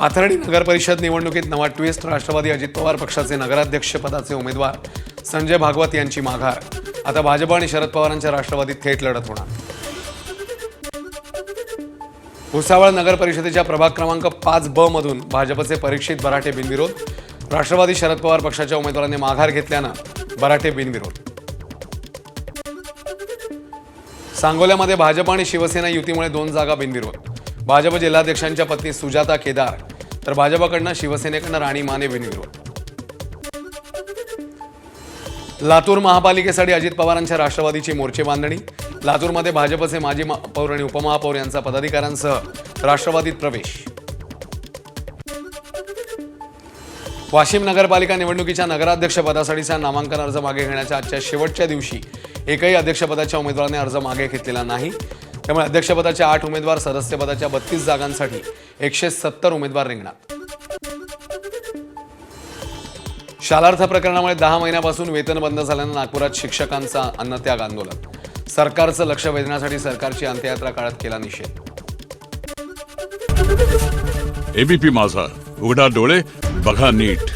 आथर्डी नगर परिषद निवडणुकीत नवा ट्विस्ट। राष्ट्रवादी अजित पवार पक्षाचे नगराध्यक्ष पदाचे उमेदवार संजय भागवत यांची माघार। आता भाजप आणि शरद पवारांच्या राष्ट्रवादीत थेट लढत होणार। भुसावळ नगर परिषदेच्या प्रभाग क्रमांक 5B मधून भाजपचे परीक्षित बराटे बिनविरोध। राष्ट्रवादी शरद पवार पक्षाच्या उमेदवारांनी माघार घेतल्यानं बराटे बिनविरोध। सांगोल्यामध्ये भाजप आणि शिवसेना युतीमुळे 2 जागा बिनविरोध। भाजप जिल्हाध्यक्षांच्या पत्नी सुजाता केदार तर भाजपकडनं शिवसेनेकडनं राणी माने बिनविरोध। लातूर महापालिकेसाठी अजित पवारांच्या राष्ट्रवादीची मोर्चे बांधणी। लातूरमध्ये भाजपचे माजी पौर आणि उपमहापौर यांचा पदाधिकाऱ्यांसह राष्ट्रवादीत प्रवेश। वाशिम नगरपालिका निवडणुकीच्या नगराध्यक्ष पदासाठीचा नामांकन अर्ज मागे घेण्याच्या आजच्या शेवटच्या दिवशी एकही अध्यक्षपदाच्या उमेदवाराने अर्ज मागे घेतलेला नाही। त्यामुळे अध्यक्षपदाच्या 8 उमेदवार, सदस्यपदाच्या 32 जागांसाठी 170 उमेदवार रिंगणात। शालार्थ प्रकरणामुळे 10 महिन्यापासून वेतन बंद झाल्यानं नागपुरात शिक्षकांचा अन्नत्याग आंदोलन। सरकारचं लक्ष वेधण्यासाठी सरकारची अंत्ययात्रा काळात केला निषेध। एबीपी माझा, उघडा डोळे बघा नीट।